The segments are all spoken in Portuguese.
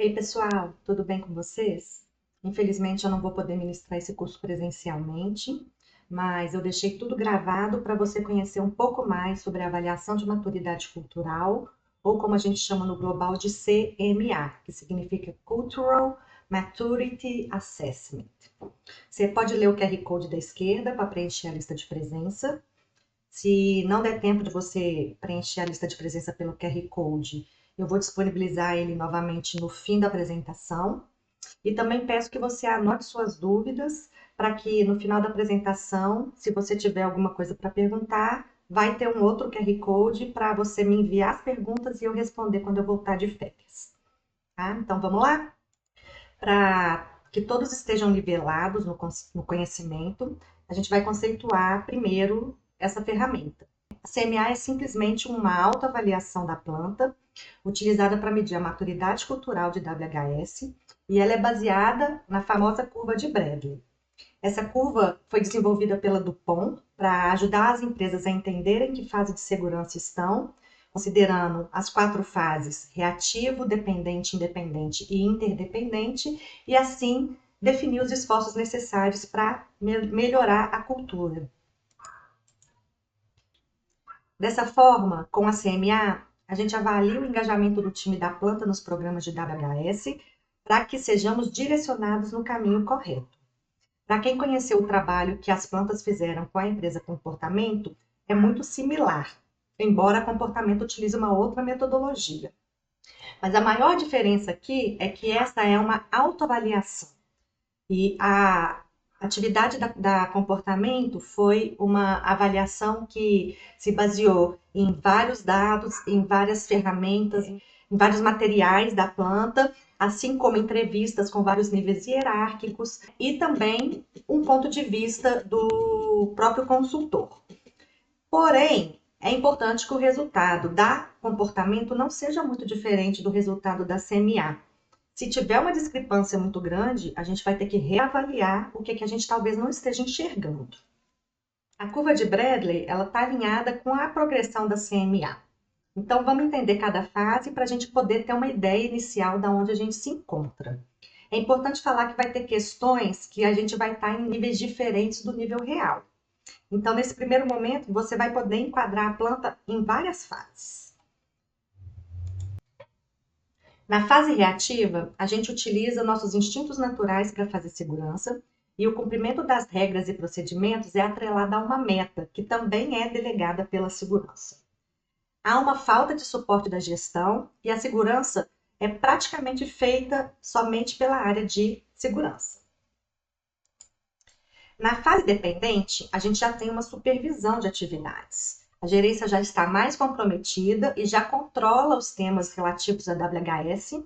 Ei, pessoal, tudo bem com vocês? Infelizmente, eu não vou poder ministrar esse curso presencialmente, mas eu deixei tudo gravado para você conhecer um pouco mais sobre a avaliação de maturidade cultural, ou como a gente chama no global de CMA, que significa Cultural Maturity Assessment. Você pode ler o QR Code da esquerda para preencher a lista de presença. Se não der tempo de você preencher a lista de presença pelo QR Code, eu vou disponibilizar ele novamente no fim da apresentação. E também peço que você anote suas dúvidas, para que no final da apresentação, se você tiver alguma coisa para perguntar, vai ter um outro QR Code para você me enviar as perguntas e eu responder quando eu voltar de férias. Tá? Então vamos lá? Para que todos estejam nivelados no conhecimento, a gente vai conceituar primeiro essa ferramenta. A CMA é simplesmente uma autoavaliação da planta, utilizada para medir a maturidade cultural de WHS, e ela é baseada na famosa curva de Bradley. Essa curva foi desenvolvida pela Dupont para ajudar as empresas a entenderem em que fase de segurança estão, considerando as 4 fases: reativo, dependente, independente e interdependente, e assim definir os esforços necessários para melhorar a cultura. Dessa forma, com a CMA, a gente avalia o engajamento do time da planta nos programas de WHS para que sejamos direcionados no caminho correto. Para quem conheceu o trabalho que as plantas fizeram com a empresa Comportamento, é muito similar, embora a Comportamento utilize uma outra metodologia. Mas a maior diferença aqui é que essa é uma autoavaliação. E a atividade da Comportamento foi uma avaliação que se baseou em vários dados, em várias ferramentas, em vários materiais da planta, assim como entrevistas com vários níveis hierárquicos e também um ponto de vista do próprio consultor. Porém, é importante que o resultado da Comportamento não seja muito diferente do resultado da CMA. Se tiver uma discrepância muito grande, a gente vai ter que reavaliar o que a gente talvez não esteja enxergando. A curva de Bradley, ela está alinhada com a progressão da CMA. Então, vamos entender cada fase para a gente poder ter uma ideia inicial de onde a gente se encontra. É importante falar que vai ter questões que a gente vai estar em níveis diferentes do nível real. Então, nesse primeiro momento, você vai poder enquadrar a planta em várias fases. Na fase reativa, a gente utiliza nossos instintos naturais para fazer segurança e o cumprimento das regras e procedimentos é atrelado a uma meta, que também é delegada pela segurança. Há uma falta de suporte da gestão e a segurança é praticamente feita somente pela área de segurança. Na fase dependente, a gente já tem uma supervisão de atividades. A gerência já está mais comprometida e já controla os temas relativos a WHS,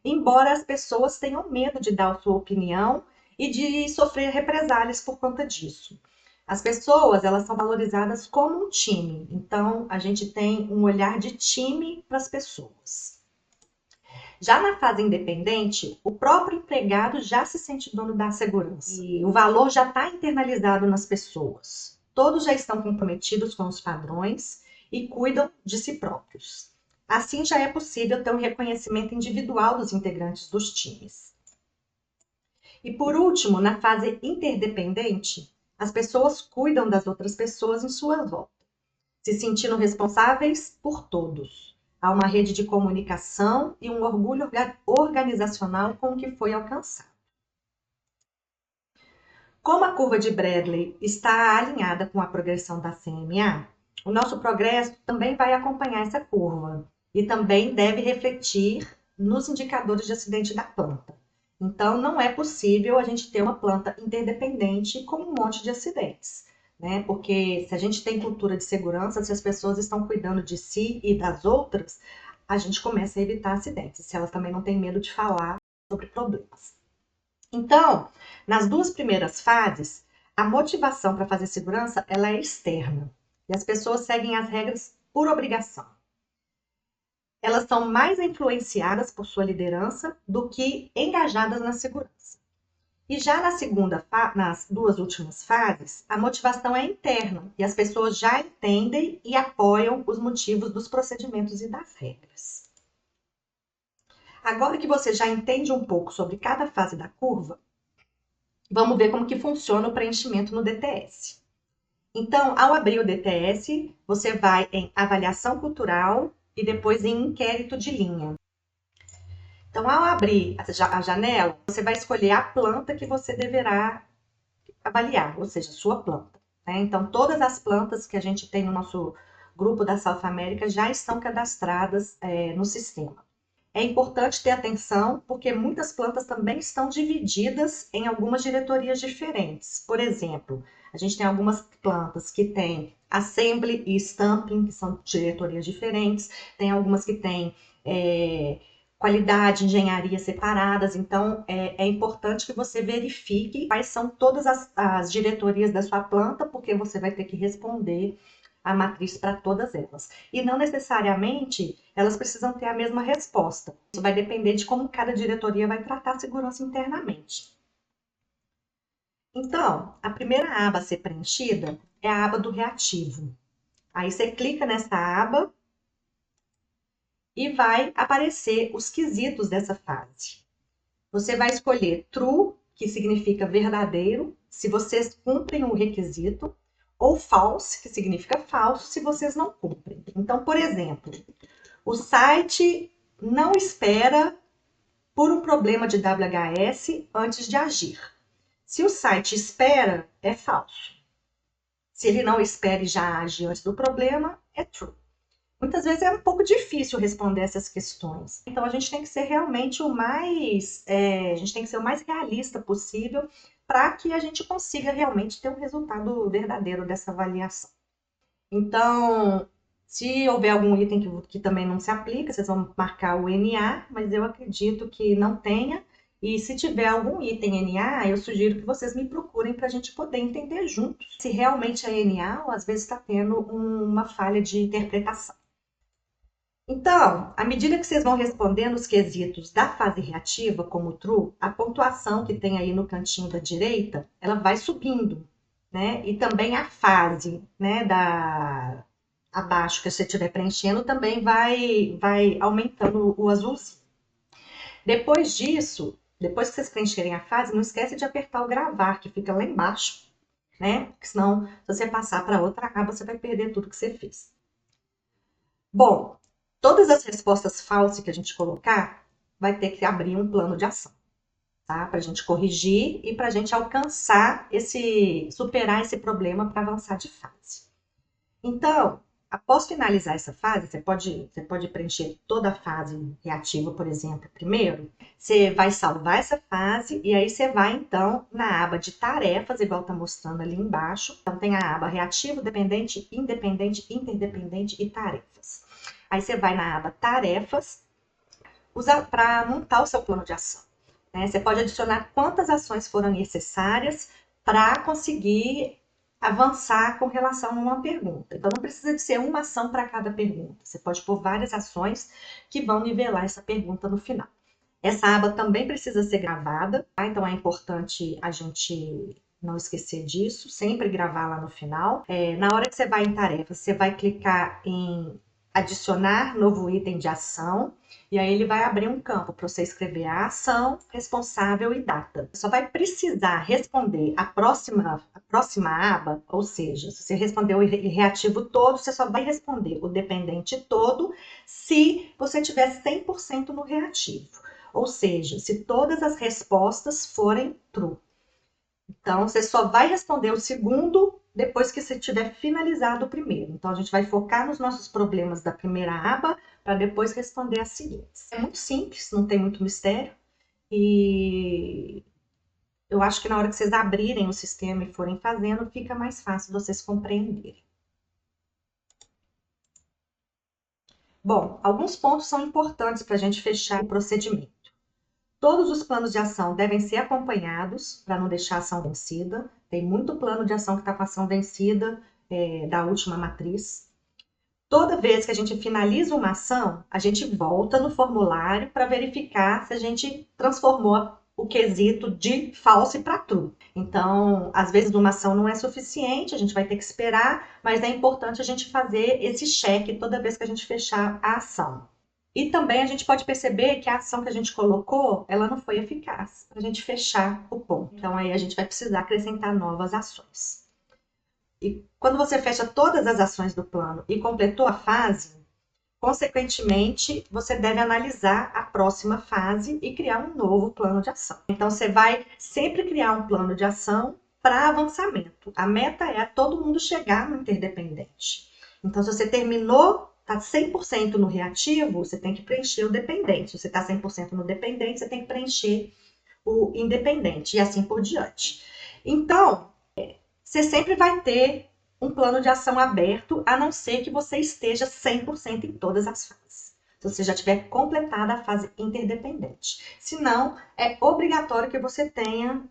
embora as pessoas tenham medo de dar a sua opinião e de sofrer represálias por conta disso. As pessoas, elas são valorizadas como um time, então a gente tem um olhar de time para as pessoas. Já na fase independente, o próprio empregado já se sente dono da segurança e o valor já está internalizado nas pessoas. Todos já estão comprometidos com os padrões e cuidam de si próprios. Assim, já é possível ter um reconhecimento individual dos integrantes dos times. E por último, na fase interdependente, as pessoas cuidam das outras pessoas em sua volta, se sentindo responsáveis por todos. Há uma rede de comunicação e um orgulho organizacional com o que foi alcançado. Como a curva de Bradley está alinhada com a progressão da CMA, o nosso progresso também vai acompanhar essa curva e também deve refletir nos indicadores de acidente da planta. Então, não é possível a gente ter uma planta interdependente com um monte de acidentes, né? Porque se a gente tem cultura de segurança, se as pessoas estão cuidando de si e das outras, a gente começa a evitar acidentes, se elas também não têm medo de falar sobre problemas. Então, nas duas primeiras fases, a motivação para fazer segurança ela é externa e as pessoas seguem as regras por obrigação. Elas são mais influenciadas por sua liderança do que engajadas na segurança. E já nas duas últimas fases, a motivação é interna e as pessoas já entendem e apoiam os motivos dos procedimentos e das regras. Agora que você já entende um pouco sobre cada fase da curva, vamos ver como que funciona o preenchimento no DTS. Então, ao abrir o DTS, você vai em avaliação cultural e depois em inquérito de linha. Então, ao abrir a janela, você vai escolher a planta que você deverá avaliar, ou seja, sua planta. Né? Então, todas as plantas que a gente tem no nosso grupo da South America já estão cadastradas no sistema. É importante ter atenção, porque muitas plantas também estão divididas em algumas diretorias diferentes. Por exemplo, a gente tem algumas plantas que têm Assembly e Stamping, que são diretorias diferentes. Tem algumas que têm qualidade, engenharia separadas. Então, é importante que você verifique quais são todas as diretorias da sua planta, porque você vai ter que responder a matriz para todas elas. E não necessariamente elas precisam ter a mesma resposta. Isso vai depender de como cada diretoria vai tratar a segurança internamente. Então, a primeira aba a ser preenchida é a aba do reativo. Aí você clica nessa aba e vai aparecer os quesitos dessa fase. Você vai escolher true, que significa verdadeiro, se vocês cumprem o requisito, ou false, que significa falso, se vocês não cumprem. Então, por exemplo, o site não espera por um problema de WHS antes de agir. Se o site espera, é falso. Se ele não espera e já age antes do problema, é true. Muitas vezes é um pouco difícil responder essas questões. Então, a gente tem que ser realmente a gente tem que ser o mais realista possível para que a gente consiga realmente ter um resultado verdadeiro dessa avaliação. Então, se houver algum item que também não se aplica, vocês vão marcar o NA, mas eu acredito que não tenha. E se tiver algum item NA, eu sugiro que vocês me procurem para a gente poder entender juntos se realmente é NA ou às vezes está tendo uma falha de interpretação. Então, à medida que vocês vão respondendo os quesitos da fase reativa, como true, a pontuação que tem aí no cantinho da direita, ela vai subindo, né? E também a fase, né, abaixo que você estiver preenchendo também vai aumentando o azulzinho. Depois disso, depois que vocês preencherem a fase, não esquece de apertar o gravar, que fica lá embaixo, né? Porque senão, se você passar para outra aba, você vai perder tudo que você fez. Bom, todas as respostas falsas que a gente colocar, vai ter que abrir um plano de ação, tá? Para a gente corrigir e para a gente alcançar superar esse problema para avançar de fase. Então, após finalizar essa fase, você pode preencher toda a fase reativa, por exemplo, primeiro. Você vai salvar essa fase e aí você vai, então, na aba de tarefas, igual está mostrando ali embaixo. Então, tem a aba reativo, dependente, independente, interdependente e tarefas. Aí você vai na aba tarefas, para montar o seu plano de ação. Né? Você pode adicionar quantas ações foram necessárias para conseguir avançar com relação a uma pergunta. Então, não precisa de ser uma ação para cada pergunta. Você pode pôr várias ações que vão nivelar essa pergunta no final. Essa aba também precisa ser gravada, tá? Então é importante a gente não esquecer disso, sempre gravar lá no final. Na hora que você vai em tarefas, você vai clicar em adicionar novo item de ação, e aí ele vai abrir um campo para você escrever a ação, responsável e data. Você só vai precisar responder a próxima aba, ou seja, se você responder o reativo todo, você só vai responder o dependente todo se você tiver 100% no reativo. Ou seja, se todas as respostas forem true. Então, você só vai responder o segundo depois que você tiver finalizado o primeiro. Então, a gente vai focar nos nossos problemas da primeira aba para depois responder as seguintes. É muito simples, não tem muito mistério. E eu acho que na hora que vocês abrirem o sistema e forem fazendo, fica mais fácil vocês compreenderem. Bom, alguns pontos são importantes para a gente fechar o procedimento. Todos os planos de ação devem ser acompanhados para não deixar a ação vencida. Tem muito plano de ação que está com a ação vencida da última matriz. Toda vez que a gente finaliza uma ação, a gente volta no formulário para verificar se a gente transformou o quesito de false para true. Então, às vezes uma ação não é suficiente, a gente vai ter que esperar, mas é importante a gente fazer esse check toda vez que a gente fechar a ação. E também a gente pode perceber que a ação que a gente colocou, ela não foi eficaz para a gente fechar o ponto. Então aí a gente vai precisar acrescentar novas ações. E quando você fecha todas as ações do plano e completou a fase, consequentemente, você deve analisar a próxima fase e criar um novo plano de ação. Então, você vai sempre criar um plano de ação para avançamento. A meta é todo mundo chegar no interdependente. Então, se você terminou, está 100% no reativo, você tem que preencher o dependente. Se você está 100% no dependente, você tem que preencher o independente e assim por diante. Então, você sempre vai ter um plano de ação aberto, a não ser que você esteja 100% em todas as fases. Se você já tiver completado a fase interdependente. Senão, é obrigatório que você tenha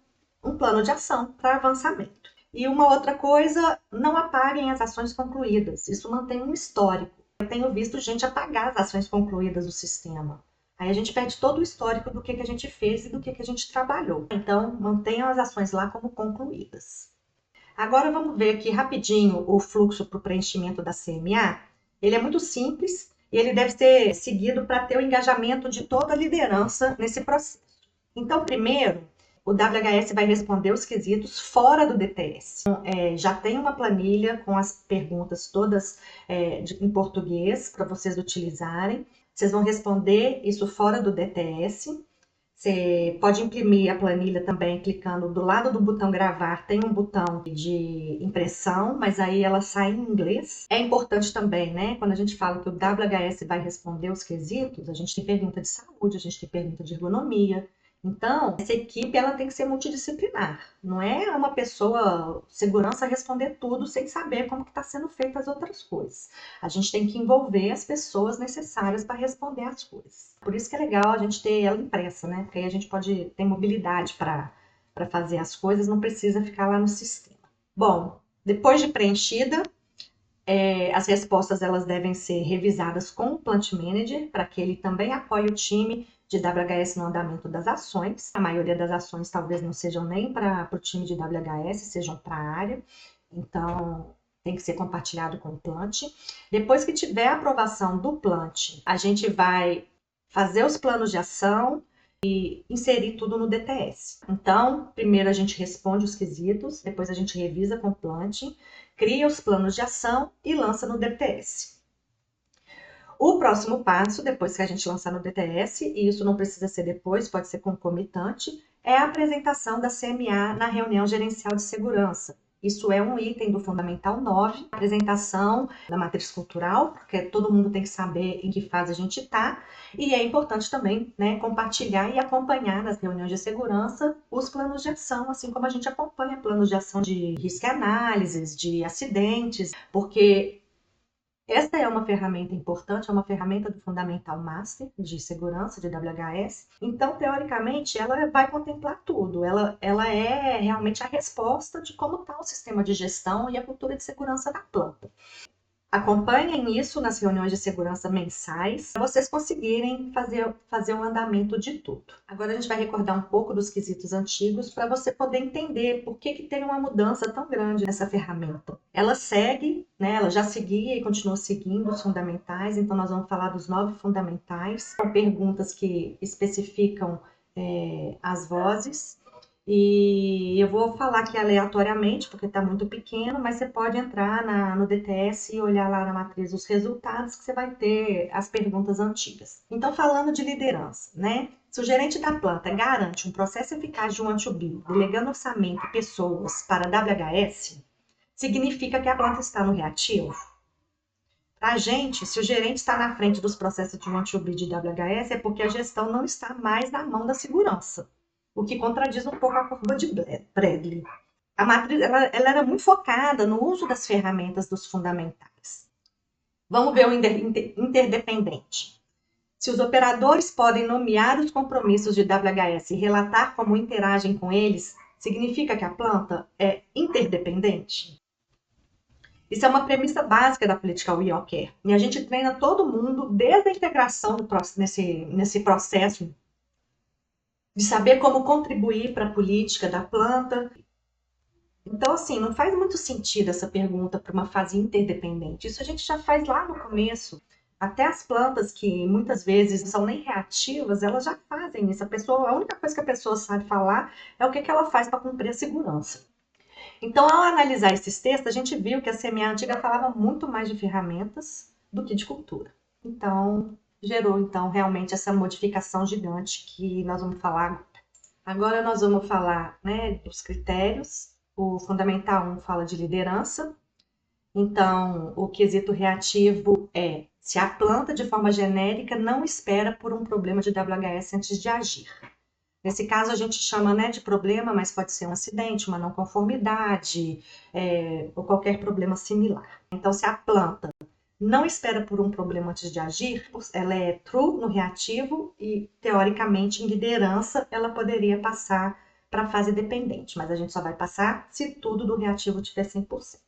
um plano de ação para avançamento. E uma outra coisa, não apaguem as ações concluídas. Isso mantém um histórico. Eu tenho visto gente apagar as ações concluídas do sistema. Aí a gente perde todo o histórico do que a gente fez e do que a gente trabalhou. Então, mantenham as ações lá como concluídas. Agora vamos ver aqui rapidinho o fluxo para o preenchimento da CMA. Ele é muito simples e ele deve ser seguido para ter o engajamento de toda a liderança nesse processo. Então, primeiro, o WHS vai responder os quesitos fora do DTS. Então, já tem uma planilha com as perguntas todas em português para vocês utilizarem. Vocês vão responder isso fora do DTS. Você pode imprimir a planilha também clicando do lado do botão gravar, tem um botão de impressão, mas aí ela sai em inglês. É importante também, né? Quando a gente fala que o WHS vai responder os quesitos, a gente tem pergunta de saúde, a gente tem pergunta de ergonomia. Então, essa equipe ela tem que ser multidisciplinar. Não é uma pessoa, segurança, responder tudo sem saber como que está sendo feita as outras coisas. A gente tem que envolver as pessoas necessárias para responder as coisas. Por isso que é legal a gente ter ela impressa, né? Porque aí a gente pode ter mobilidade para fazer as coisas, não precisa ficar lá no sistema. Bom, depois de preenchida, as respostas elas devem ser revisadas com o Plant Manager, para que ele também apoie o time de WHS no andamento das ações. A maioria das ações talvez não sejam nem para o time de WHS, sejam para a área. Então, tem que ser compartilhado com o Plant. Depois que tiver a aprovação do Plant, a gente vai fazer os planos de ação e inserir tudo no DTS. Então, primeiro a gente responde os quesitos, depois a gente revisa com o Plant, cria os planos de ação e lança no DTS. O próximo passo, depois que a gente lançar no DTS, e isso não precisa ser depois, pode ser concomitante, é a apresentação da CMA na reunião gerencial de segurança. Isso é um item do Fundamental 9, apresentação da matriz cultural, porque todo mundo tem que saber em que fase a gente está, e é importante também, né, compartilhar e acompanhar nas reuniões de segurança os planos de ação, assim como a gente acompanha planos de ação de risco e análises, de acidentes, porque esta é uma ferramenta importante, é uma ferramenta do Fundamental Master de segurança de WHS. Então, teoricamente, ela vai contemplar tudo. Ela é realmente a resposta de como está o sistema de gestão e a cultura de segurança da planta. Acompanhem isso nas reuniões de segurança mensais, para vocês conseguirem fazer um andamento de tudo. Agora a gente vai recordar um pouco dos quesitos antigos para você poder entender por que tem uma mudança tão grande nessa ferramenta. Ela segue, né, ela já seguia e continua seguindo os fundamentais, então nós vamos falar dos 9 fundamentais, com perguntas que especificam as vozes. E eu vou falar aqui aleatoriamente, porque está muito pequeno, mas você pode entrar no DTS e olhar lá na matriz os resultados, que você vai ter as perguntas antigas. Então, falando de liderança, né? Se o gerente da planta garante um processo eficaz de 1-to-B, delegando orçamento e pessoas para WHS, significa que a planta está no reativo? Para a gente, se o gerente está na frente dos processos de 1-to-B de WHS, é porque a gestão não está mais na mão da segurança, o que contradiz um pouco a curva de Bradley. A matriz ela era muito focada no uso das ferramentas dos fundamentais. Vamos ver o interdependente. Se os operadores podem nomear os compromissos de WHS e relatar como interagem com eles, significa que a planta é interdependente? Isso é uma premissa básica da Political We All Care. E a gente treina todo mundo desde a integração nesse processo de saber como contribuir para a política da planta. Então, assim, não faz muito sentido essa pergunta para uma fase interdependente. Isso a gente já faz lá no começo, Até as plantas que muitas vezes não são nem reativas, elas já fazem isso. A única coisa que a pessoa sabe falar é o que que ela faz para cumprir a segurança. Então, ao analisar esses textos, a gente viu que a CMA antiga falava muito mais de ferramentas do que de cultura. Então, gerou realmente essa modificação gigante que nós vamos falar agora. Agora nós vamos falar, né, dos critérios. O Fundamental 1 fala de liderança. Então, o quesito reativo é se a planta, de forma genérica, não espera por um problema de WHS antes de agir. Nesse caso, a gente chama, né, de problema, mas pode ser um acidente, uma não conformidade, ou qualquer problema similar. Então, se a planta não espera por um problema antes de agir, ela é true no reativo e, teoricamente, em liderança, ela poderia passar para a fase dependente, mas a gente só vai passar se tudo do reativo tiver 100%.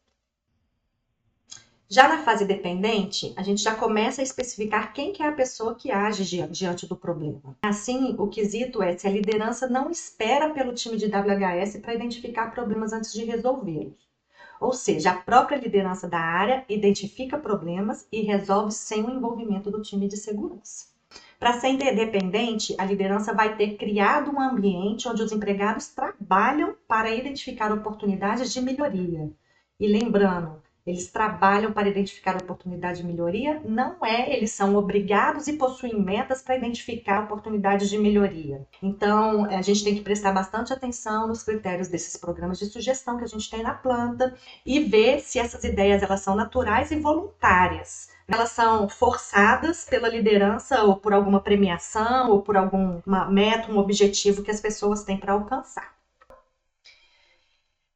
Já na fase dependente, a gente já começa a especificar quem que é a pessoa que age diante do problema. Assim, o quesito é se a liderança não espera pelo time de WHS para identificar problemas antes de resolvê-los. Ou seja, a própria liderança da área identifica problemas e resolve sem o envolvimento do time de segurança. Para ser independente, a liderança vai ter criado um ambiente onde os empregados trabalham para identificar oportunidades de melhoria. E lembrando, eles trabalham para identificar oportunidade de melhoria, não é, eles são obrigados e possuem metas para identificar oportunidades de melhoria. Então, a gente tem que prestar bastante atenção nos critérios desses programas de sugestão que a gente tem na planta e ver se essas ideias elas são naturais e voluntárias. Elas são forçadas pela liderança ou por alguma premiação ou por alguma meta, um objetivo que as pessoas têm para alcançar.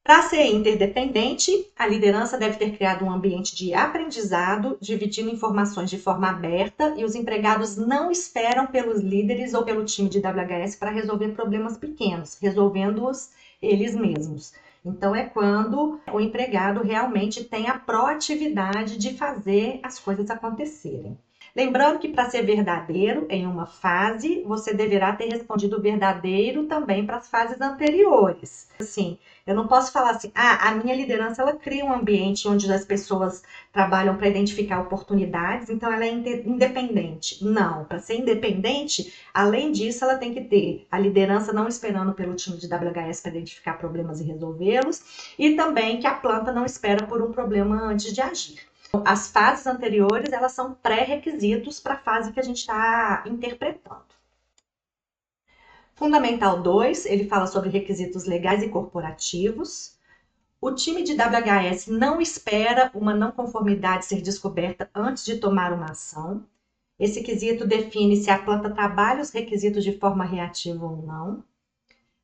Para ser interdependente, a liderança deve ter criado um ambiente de aprendizado, dividindo informações de forma aberta, e os empregados não esperam pelos líderes ou pelo time de WHS para resolver problemas pequenos, resolvendo-os eles mesmos. Então, é quando o empregado realmente tem a proatividade de fazer as coisas acontecerem. Lembrando que para ser verdadeiro em uma fase, você deverá ter respondido verdadeiro também para as fases anteriores. Assim, eu não posso falar assim, a minha liderança ela cria um ambiente onde as pessoas trabalham para identificar oportunidades, então ela é independente. Não, para ser independente, além disso, ela tem que ter a liderança não esperando pelo time de WHS para identificar problemas e resolvê-los, e também que a planta não espera por um problema antes de agir. As fases anteriores, elas são pré-requisitos para a fase que a gente está interpretando. Fundamental 2, ele fala sobre requisitos legais e corporativos. O time de WHS não espera uma não conformidade ser descoberta antes de tomar uma ação. Esse quesito define se a planta trabalha os requisitos de forma reativa ou não.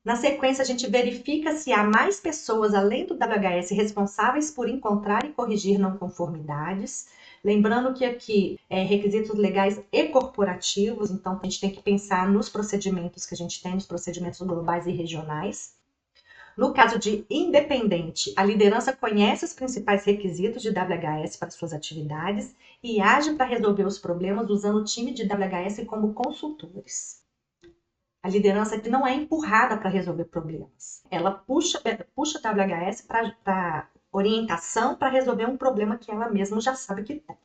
Na sequência, a gente verifica se há mais pessoas além do WHS responsáveis por encontrar e corrigir não conformidades. Lembrando que aqui requisitos legais e corporativos, então a gente tem que pensar nos procedimentos que a gente tem, nos procedimentos globais e regionais. No caso de independente, a liderança conhece os principais requisitos de WHS para suas atividades e age para resolver os problemas usando o time de WHS como consultores. A liderança aqui não é empurrada para resolver problemas. Ela puxa a WHS para orientação para resolver um problema que ela mesma já sabe que tem.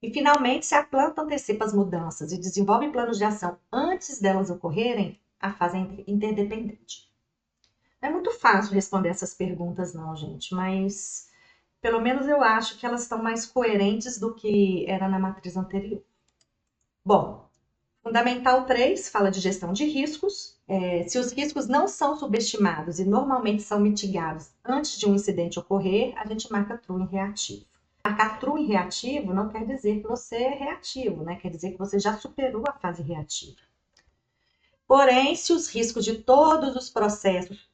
E, finalmente, se a planta antecipa as mudanças e desenvolve planos de ação antes delas ocorrerem, a fase é interdependente. Não é muito fácil responder essas perguntas não, gente, mas pelo menos eu acho que elas estão mais coerentes do que era na matriz anterior. Bom, Fundamental 3 fala de gestão de riscos. Se os riscos não são subestimados e normalmente são mitigados antes de um incidente ocorrer, a gente marca true em reativo. Marcar true em reativo não quer dizer que você é reativo, né? Quer dizer que você já superou a fase reativa. Porém, se os riscos de todos os processos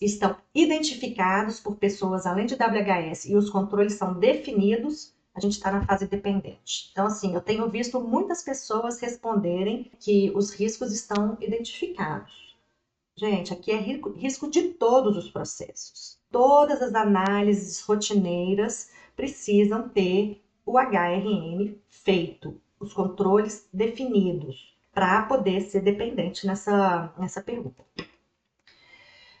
estão identificados por pessoas além de WHS e os controles são definidos, a gente está na fase dependente. Então, assim, eu tenho visto muitas pessoas responderem que os riscos estão identificados. Gente, aqui é risco de todos os processos. Todas as análises rotineiras precisam ter o HRM feito, os controles definidos, para poder ser dependente nessa pergunta.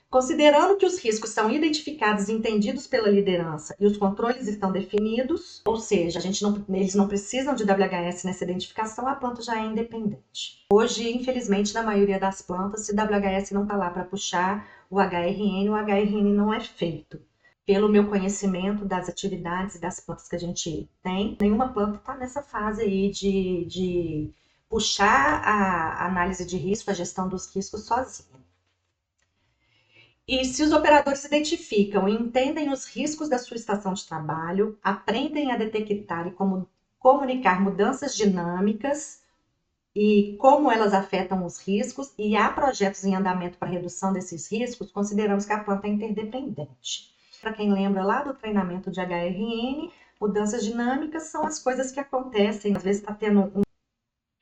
Considerando que os riscos são identificados e entendidos pela liderança e os controles estão definidos, ou seja, eles não precisam de WHS nessa identificação, a planta já é independente. Hoje, infelizmente, na maioria das plantas, se WHS não está lá para puxar o HRN não é feito. Pelo meu conhecimento das atividades e das plantas que a gente tem, nenhuma planta está nessa fase aí de puxar a análise de risco, a gestão dos riscos sozinha. E se os operadores identificam e entendem os riscos da sua estação de trabalho, aprendem a detectar e comunicar mudanças dinâmicas e como elas afetam os riscos, e há projetos em andamento para redução desses riscos, consideramos que a planta é interdependente. Para quem lembra lá do treinamento de HRN, mudanças dinâmicas são as coisas que acontecem, às vezes está tendo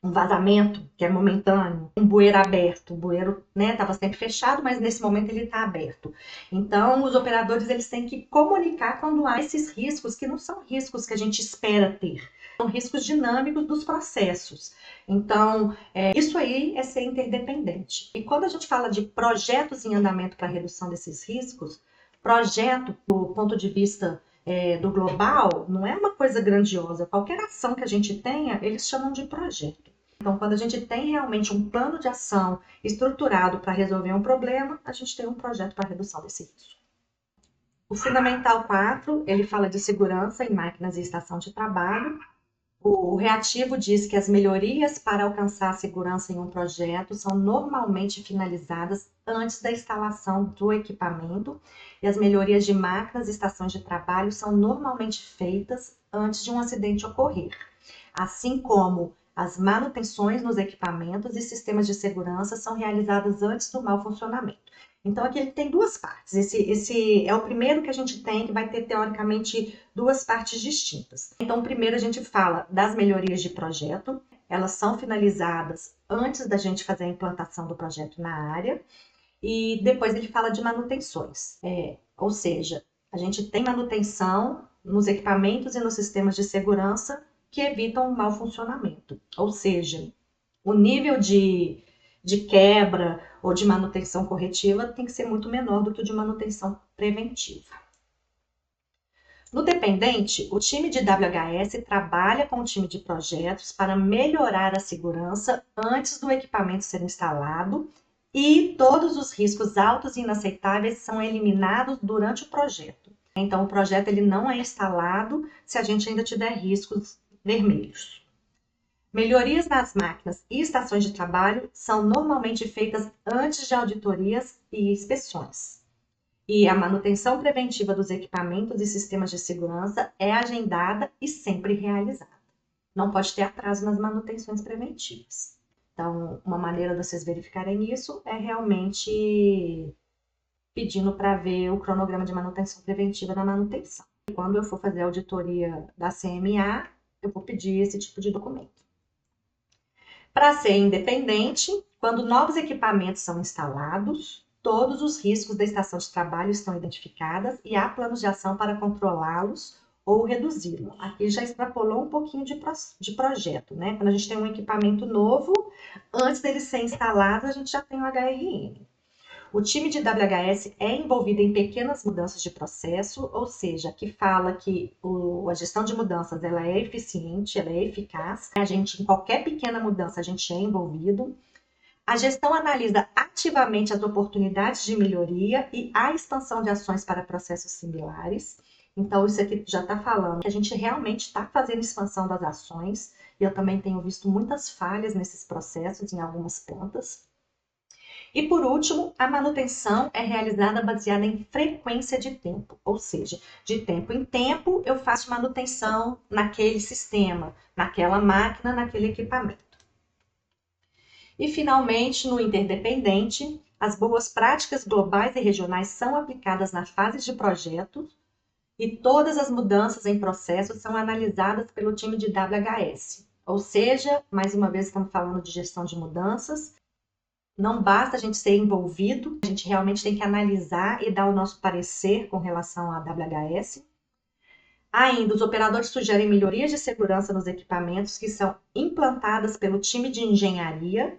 um vazamento que é momentâneo, um bueiro aberto, o bueiro estava sempre fechado, mas nesse momento ele está aberto. Então, os operadores eles têm que comunicar quando há esses riscos, que não são riscos que a gente espera ter, são riscos dinâmicos dos processos. Então, isso aí é ser interdependente. E quando a gente fala de projetos em andamento para redução desses riscos, projeto, do ponto de vista do global, não é uma coisa grandiosa. Qualquer ação que a gente tenha, eles chamam de projeto. Então, quando a gente tem realmente um plano de ação estruturado para resolver um problema, a gente tem um projeto para redução desse risco. O Fundamental 4, ele fala de segurança em máquinas e estação de trabalho. O reativo diz que as melhorias para alcançar a segurança em um projeto são normalmente finalizadas antes da instalação do equipamento, e as melhorias de máquinas e estações de trabalho são normalmente feitas antes de um acidente ocorrer, assim como as manutenções nos equipamentos e sistemas de segurança são realizadas antes do mau funcionamento. Então, aqui ele tem duas partes. Esse é o primeiro que a gente tem, que vai ter, teoricamente, duas partes distintas. Então, primeiro a gente fala das melhorias de projeto. Elas são finalizadas antes da gente fazer a implantação do projeto na área. E depois ele fala de manutenções. Ou seja, a gente tem manutenção nos equipamentos e nos sistemas de segurança que evitam o mau funcionamento. Ou seja, o nível de quebra ou de manutenção corretiva tem que ser muito menor do que o de manutenção preventiva. No dependente, o time de WHS trabalha com o time de projetos para melhorar a segurança antes do equipamento ser instalado, e todos os riscos altos e inaceitáveis são eliminados durante o projeto. Então, o projeto ele não é instalado se a gente ainda tiver riscos vermelhos. Melhorias nas máquinas e estações de trabalho são normalmente feitas antes de auditorias e inspeções. E a manutenção preventiva dos equipamentos e sistemas de segurança é agendada e sempre realizada. Não pode ter atraso nas manutenções preventivas. Então, uma maneira de vocês verificarem isso é realmente pedindo para ver o cronograma de manutenção preventiva da manutenção. Quando eu for fazer a auditoria da CMA, eu vou pedir esse tipo de documento. Para ser independente, quando novos equipamentos são instalados, todos os riscos da estação de trabalho estão identificados e há planos de ação para controlá-los ou reduzi-los. Aqui já extrapolou um pouquinho de projeto, né? Quando a gente tem um equipamento novo, antes dele ser instalado, a gente já tem o HRN. O time de WHS é envolvido em pequenas mudanças de processo, ou seja, que fala que a gestão de mudanças ela é eficiente, ela é eficaz. Em qualquer pequena mudança, a gente é envolvido. A gestão analisa ativamente as oportunidades de melhoria e a expansão de ações para processos similares. Então, isso aqui já está falando que a gente realmente está fazendo expansão das ações. E eu também tenho visto muitas falhas nesses processos em algumas plantas. E por último, a manutenção é realizada baseada em frequência de tempo, ou seja, de tempo em tempo eu faço manutenção naquele sistema, naquela máquina, naquele equipamento. E finalmente, no interdependente, as boas práticas globais e regionais são aplicadas na fase de projeto e todas as mudanças em processo são analisadas pelo time de WHS. Ou seja, mais uma vez estamos falando de gestão de mudanças. Não basta a gente ser envolvido, a gente realmente tem que analisar e dar o nosso parecer com relação à WHS. Ainda, os operadores sugerem melhorias de segurança nos equipamentos que são implantadas pelo time de engenharia.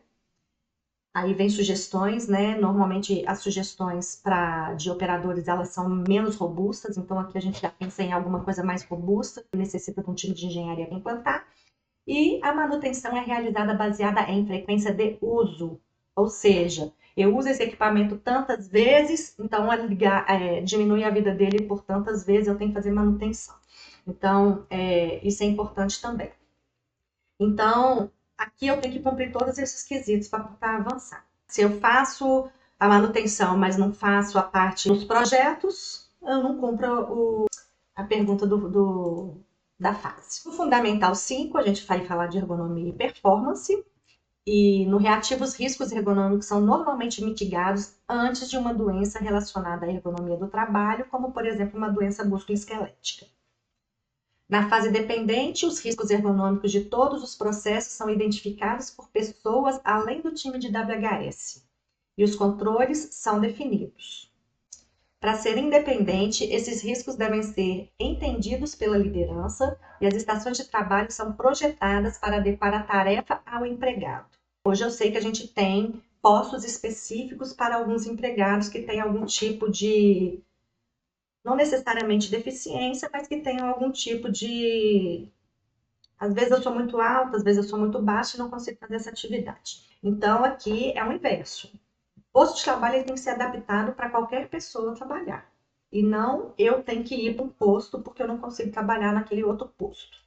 Aí vem sugestões, né? Normalmente as sugestões de operadores elas são menos robustas, então aqui a gente já pensa em alguma coisa mais robusta, que necessita de um time de engenharia para implantar. E a manutenção é realizada baseada em frequência de uso, ou seja, eu uso esse equipamento tantas vezes, então diminui a vida dele por tantas vezes, eu tenho que fazer manutenção. Então, isso é importante também. Então, aqui eu tenho que cumprir todos esses quesitos para avançar. Se eu faço a manutenção, mas não faço a parte dos projetos, eu não cumpro a pergunta da fase. No Fundamental 5, a gente vai falar de ergonomia e performance. E no reativo, os riscos ergonômicos são normalmente mitigados antes de uma doença relacionada à ergonomia do trabalho, como, por exemplo, uma doença musculoesquelética. Na fase dependente, os riscos ergonômicos de todos os processos são identificados por pessoas além do time de WHS, e os controles são definidos. Para ser independente, esses riscos devem ser entendidos pela liderança e as estações de trabalho são projetadas para adequar a tarefa ao empregado. Hoje eu sei que a gente tem postos específicos para alguns empregados que têm algum tipo de, não necessariamente deficiência, mas que tenham algum tipo de... Às vezes eu sou muito alta, às vezes eu sou muito baixa e não consigo fazer essa atividade. Então aqui é o inverso. O posto de trabalho tem que ser adaptado para qualquer pessoa trabalhar. E não eu tenho que ir para um posto porque eu não consigo trabalhar naquele outro posto.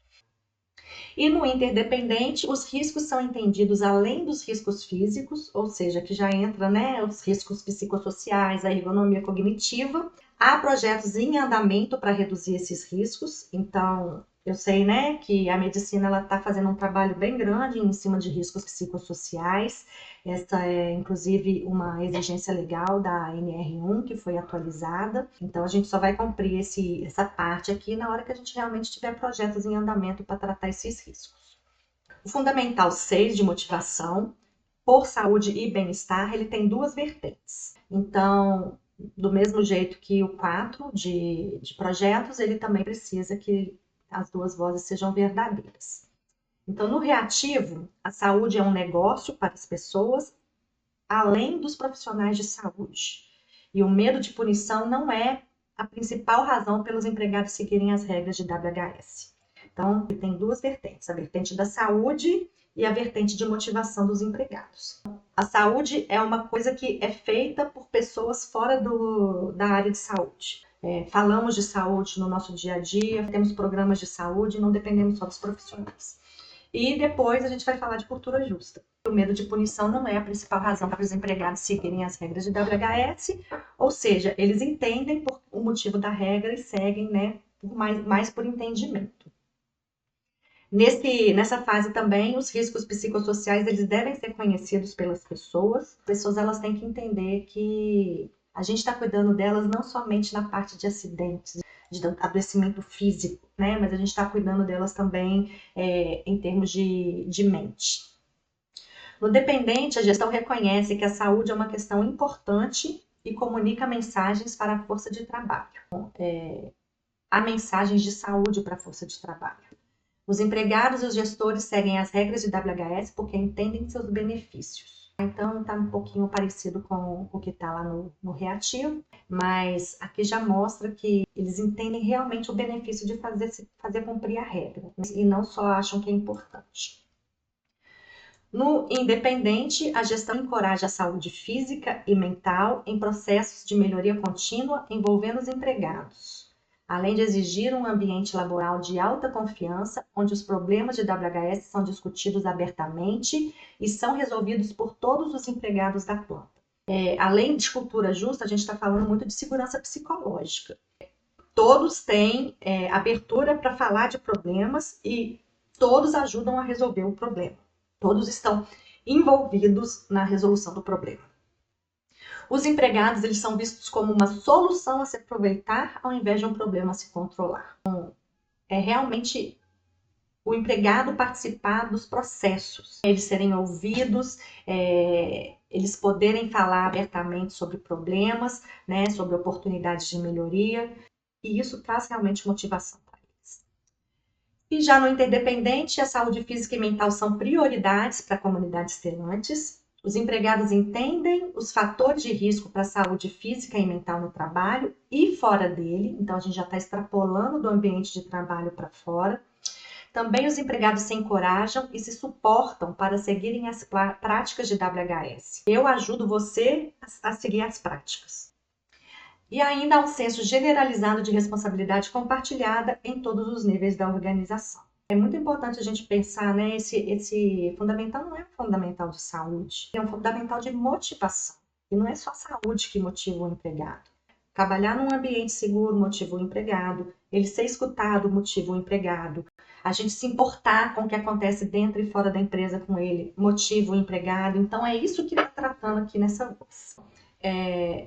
E no interdependente, os riscos são entendidos além dos riscos físicos, ou seja, que já entra, né, os riscos psicossociais, a ergonomia cognitiva. Há projetos em andamento para reduzir esses riscos, então eu sei, né, que a medicina ela está fazendo um trabalho bem grande em cima de riscos psicossociais. Essa é, inclusive, uma exigência legal da NR1 que foi atualizada. Então, a gente só vai cumprir essa parte aqui na hora que a gente realmente tiver projetos em andamento para tratar esses riscos. O Fundamental 6 de motivação por saúde e bem-estar, ele tem duas vertentes. Então, do mesmo jeito que o 4 de projetos, ele também precisa que as duas vozes sejam verdadeiras. Então, no reativo, a saúde é um negócio para as pessoas, além dos profissionais de saúde. E o medo de punição não é a principal razão pelos empregados seguirem as regras de WHS. Então, tem duas vertentes, a vertente da saúde e a vertente de motivação dos empregados. A saúde é uma coisa que é feita por pessoas fora da área de saúde. Falamos de saúde no nosso dia a dia, temos programas de saúde, não dependemos só dos profissionais. E depois a gente vai falar de cultura justa. O medo de punição não é a principal razão para os empregados seguirem as regras de WHS, ou seja, eles entendem o motivo da regra e seguem, né, mais por entendimento. Nessa fase também, os riscos psicossociais eles devem ser conhecidos pelas pessoas. As pessoas elas têm que entender que a gente está cuidando delas não somente na parte de acidentes, de adoecimento físico, né? Mas a gente está cuidando delas também em termos de mente. No dependente, a gestão reconhece que a saúde é uma questão importante e comunica mensagens para a força de trabalho. Há mensagens de saúde para a força de trabalho. Os empregados e os gestores seguem as regras de WHS porque entendem seus benefícios. Então, está um pouquinho parecido com o que está lá no reativo, mas aqui já mostra que eles entendem realmente o benefício de fazer cumprir a regra e não só acham que é importante. No independente, a gestão encoraja a saúde física e mental em processos de melhoria contínua envolvendo os empregados, além de exigir um ambiente laboral de alta confiança, onde os problemas de WHS são discutidos abertamente e são resolvidos por todos os empregados da planta. Além de cultura justa, a gente está falando muito de segurança psicológica. Todos têm abertura para falar de problemas e todos ajudam a resolver o problema. Todos estão envolvidos na resolução do problema. Os empregados eles são vistos como uma solução a se aproveitar ao invés de um problema a se controlar. Então, é realmente o empregado participar dos processos, eles serem ouvidos, eles poderem falar abertamente sobre problemas, né, sobre oportunidades de melhoria, e isso traz realmente motivação para eles. E já no interdependente, a saúde física e mental são prioridades para a comunidade Stellantis. Os empregados entendem os fatores de risco para a saúde física e mental no trabalho e fora dele, então a gente já está extrapolando do ambiente de trabalho para fora. Também os empregados se encorajam e se suportam para seguirem as práticas de WHS. Eu ajudo você a seguir as práticas. E ainda há um senso generalizado de responsabilidade compartilhada em todos os níveis da organização. É muito importante a gente pensar, né? Esse fundamental não é um fundamental de saúde, é um fundamental de motivação. E não é só a saúde que motiva o empregado. Trabalhar num ambiente seguro motiva o empregado, ele ser escutado motiva o empregado, a gente se importar com o que acontece dentro e fora da empresa com ele motiva o empregado. Então, é isso que está tratando aqui nessa voz.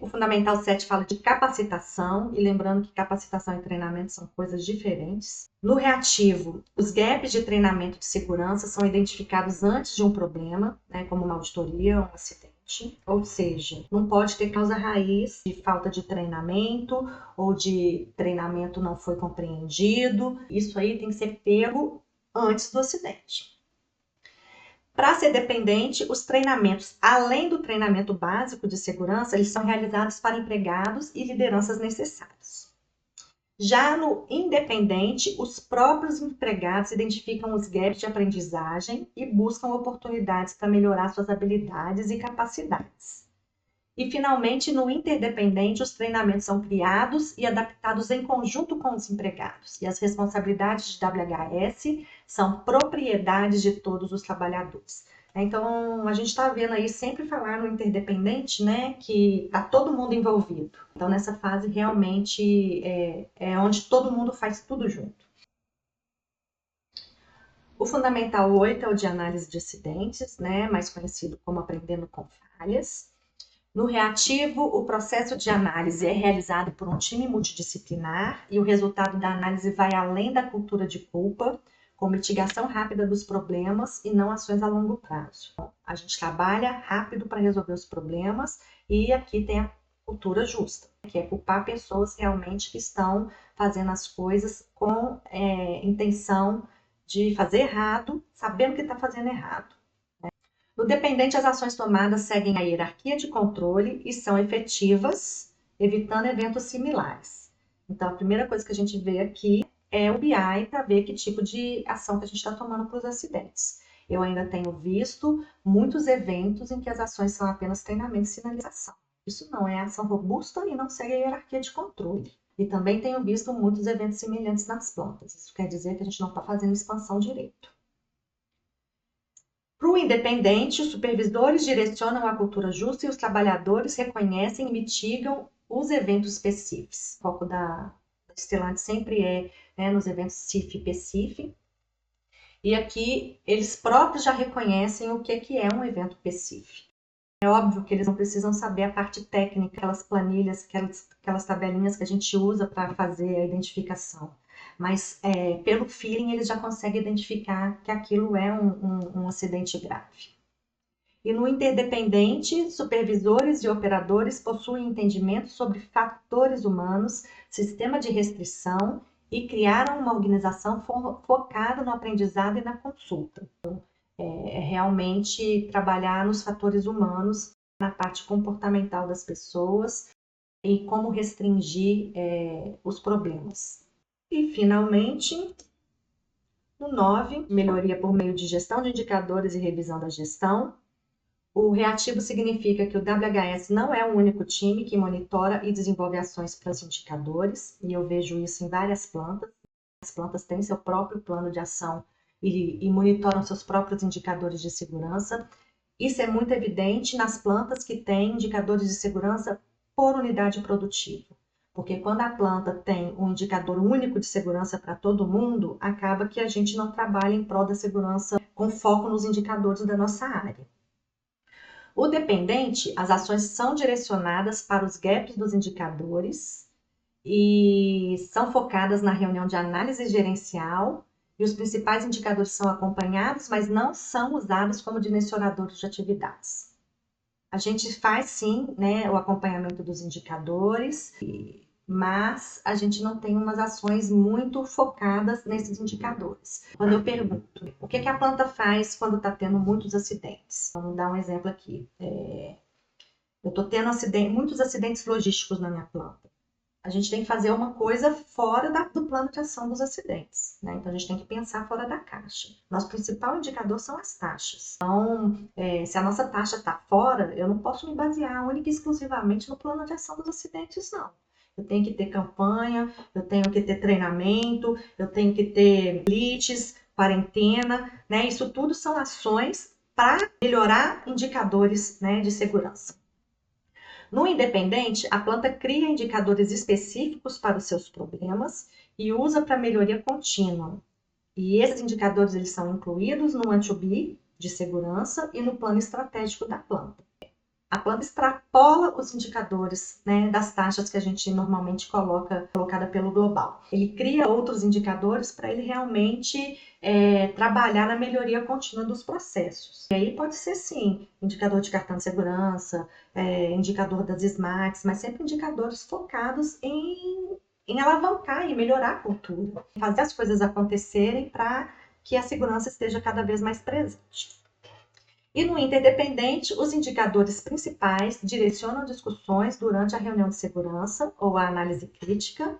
O Fundamental 7 fala de capacitação, e lembrando que capacitação e treinamento são coisas diferentes. No reativo, os gaps de treinamento de segurança são identificados antes de um problema, né, como uma auditoria ou um acidente. Ou seja, não pode ter causa raiz de falta de treinamento ou de treinamento não foi compreendido. Isso aí tem que ser pego antes do acidente. Para ser dependente, os treinamentos, além do treinamento básico de segurança, eles são realizados para empregados e lideranças necessários. Já no independente, os próprios empregados identificam os gaps de aprendizagem e buscam oportunidades para melhorar suas habilidades e capacidades. E, finalmente, no interdependente, os treinamentos são criados e adaptados em conjunto com os empregados. E as responsabilidades de WHS são propriedades de todos os trabalhadores. Então, a gente está vendo aí sempre falar no interdependente, né, que está todo mundo envolvido. Então, nessa fase, realmente, é onde todo mundo faz tudo junto. O Fundamental 8 é o de análise de acidentes, né, mais conhecido como aprendendo com falhas. No reativo, o processo de análise é realizado por um time multidisciplinar e o resultado da análise vai além da cultura de culpa, com mitigação rápida dos problemas e não ações a longo prazo. A gente trabalha rápido para resolver os problemas e aqui tem a cultura justa, que é culpar pessoas realmente que estão fazendo as coisas com intenção de fazer errado, sabendo que está fazendo errado. No dependente, as ações tomadas seguem a hierarquia de controle e são efetivas, evitando eventos similares. Então, a primeira coisa que a gente vê aqui é o BI para ver que tipo de ação que a gente está tomando para os acidentes. Eu ainda tenho visto muitos eventos em que as ações são apenas treinamento e sinalização. Isso não é ação robusta e não segue a hierarquia de controle. E também tenho visto muitos eventos semelhantes nas plantas. Isso quer dizer que a gente não está fazendo expansão direito. Para o independente, os supervisores direcionam a cultura justa e os trabalhadores reconhecem e mitigam os eventos específicos. O foco da Stellantis sempre é nos eventos CIF e PCIF. E aqui eles próprios já reconhecem o que é um evento PCIF. É óbvio que eles não precisam saber a parte técnica, aquelas planilhas, aquelas tabelinhas que a gente usa para fazer a identificação. Mas pelo feeling eles já conseguem identificar que aquilo é um acidente grave. E no interdependente, supervisores e operadores possuem entendimento sobre fatores humanos, sistema de restrição e criaram uma organização focada no aprendizado e na consulta. Realmente trabalhar nos fatores humanos, na parte comportamental das pessoas e como restringir os problemas. E, finalmente, no 9, melhoria por meio de gestão de indicadores e revisão da gestão. O reativo significa que o WHS não é o único time que monitora e desenvolve ações para os indicadores, e eu vejo isso em várias plantas. As plantas têm seu próprio plano de ação e monitoram seus próprios indicadores de segurança. Isso é muito evidente nas plantas que têm indicadores de segurança por unidade produtiva. Porque quando a planta tem um indicador único de segurança para todo mundo, acaba que a gente não trabalha em prol da segurança com foco nos indicadores da nossa área. O dependente, as ações são direcionadas para os gaps dos indicadores e são focadas na reunião de análise gerencial e os principais indicadores são acompanhados, mas não são usados como dimensionadores de atividades. A gente faz sim, né, o acompanhamento dos indicadores, mas a gente não tem umas ações muito focadas nesses indicadores. Quando eu pergunto, o que a planta faz quando está tendo muitos acidentes? Vamos dar um exemplo aqui. Eu estou tendo muitos acidentes logísticos na minha planta. A gente tem que fazer uma coisa fora do plano de ação dos acidentes, né? Então, a gente tem que pensar fora da caixa. Nosso principal indicador são as taxas. Então, se a nossa taxa está fora, eu não posso me basear única e exclusivamente no plano de ação dos acidentes, não. Eu tenho que ter campanha, eu tenho que ter treinamento, eu tenho que ter blitz, quarentena, né? Isso tudo são ações para melhorar indicadores, né, de segurança. No independente, a planta cria indicadores específicos para os seus problemas e usa para melhoria contínua. E esses indicadores eles são incluídos no Anti-UBI de segurança e no plano estratégico da planta. A planta extrapola os indicadores, né, das taxas que a gente normalmente colocada pelo global. Ele cria outros indicadores para ele realmente trabalhar na melhoria contínua dos processos. E aí pode ser sim, indicador de cartão de segurança, indicador das SMARTs, mas sempre indicadores focados em alavancar e melhorar a cultura, fazer as coisas acontecerem para que a segurança esteja cada vez mais presente. E no interdependente, os indicadores principais direcionam discussões durante a reunião de segurança ou a análise crítica,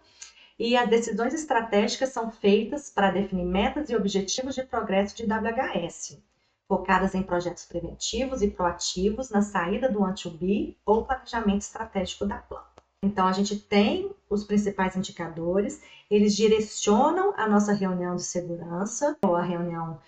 e as decisões estratégicas são feitas para definir metas e objetivos de progresso de WHS, focadas em projetos preventivos e proativos na saída do Anti-UBI ou planejamento estratégico da planta. Então, a gente tem os principais indicadores, eles direcionam a nossa reunião de segurança, ou a reunião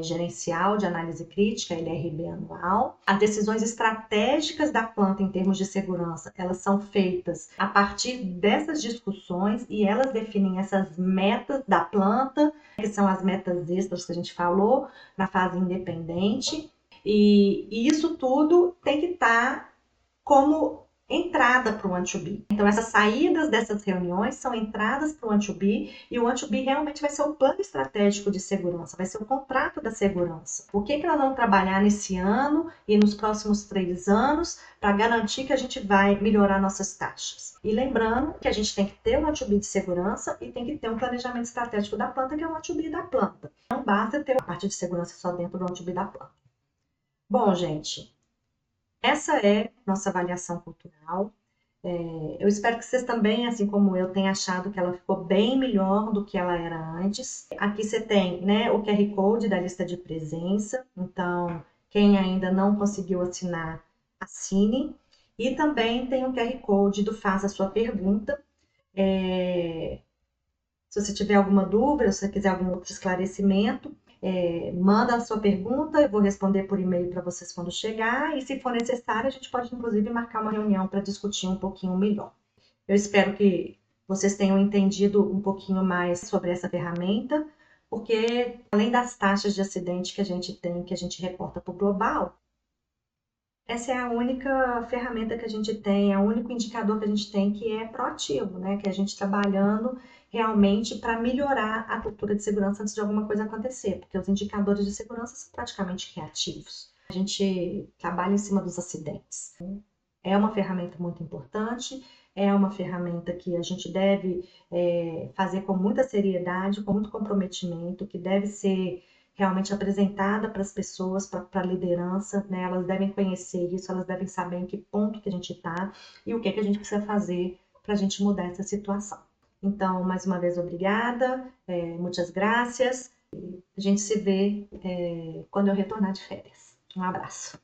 gerencial de análise crítica, LRB anual. As decisões estratégicas da planta em termos de segurança, elas são feitas a partir dessas discussões e elas definem essas metas da planta, que são as metas extras que a gente falou, na fase independente. E isso tudo tem que estar como entrada para o Anti-UBI. Então, essas saídas dessas reuniões são entradas para o Anti-UBI e o Anti-UBI realmente vai ser o plano estratégico de segurança, vai ser o contrato da segurança. O que nós vamos trabalhar nesse ano e nos próximos 3 anos para garantir que a gente vai melhorar nossas taxas. E lembrando que a gente tem que ter um Anti-UBI de segurança e tem que ter um planejamento estratégico da planta, que é o Anti-UBI da planta. Não basta ter a parte de segurança só dentro do Anti-UBI da planta. Bom, gente, essa é nossa avaliação cultural. Eu espero que vocês também, assim como eu, tenham achado que ela ficou bem melhor do que ela era antes. Aqui você tem, né, o QR Code da lista de presença. Então, quem ainda não conseguiu assinar, assine. E também tem o QR Code do Faça a Sua Pergunta. Se você tiver alguma dúvida, se você quiser algum outro esclarecimento, manda a sua pergunta, eu vou responder por e-mail para vocês quando chegar, e se for necessário, a gente pode inclusive marcar uma reunião para discutir um pouquinho melhor. Eu espero que vocês tenham entendido um pouquinho mais sobre essa ferramenta, porque além das taxas de acidente que a gente tem, que a gente reporta para o global, essa é a única ferramenta que a gente tem, é o único indicador que a gente tem que é proativo, né? Que é a gente trabalhando realmente para melhorar a cultura de segurança antes de alguma coisa acontecer, porque os indicadores de segurança são praticamente reativos. A gente trabalha em cima dos acidentes. É uma ferramenta muito importante, é uma ferramenta que a gente deve fazer com muita seriedade, com muito comprometimento, que deve ser realmente apresentada para as pessoas, para a liderança, né? Elas devem conhecer isso, elas devem saber em que ponto que a gente está e o que a gente precisa fazer para a gente mudar essa situação. Então, mais uma vez, obrigada, muitas graças. A gente se vê quando eu retornar de férias. Um abraço.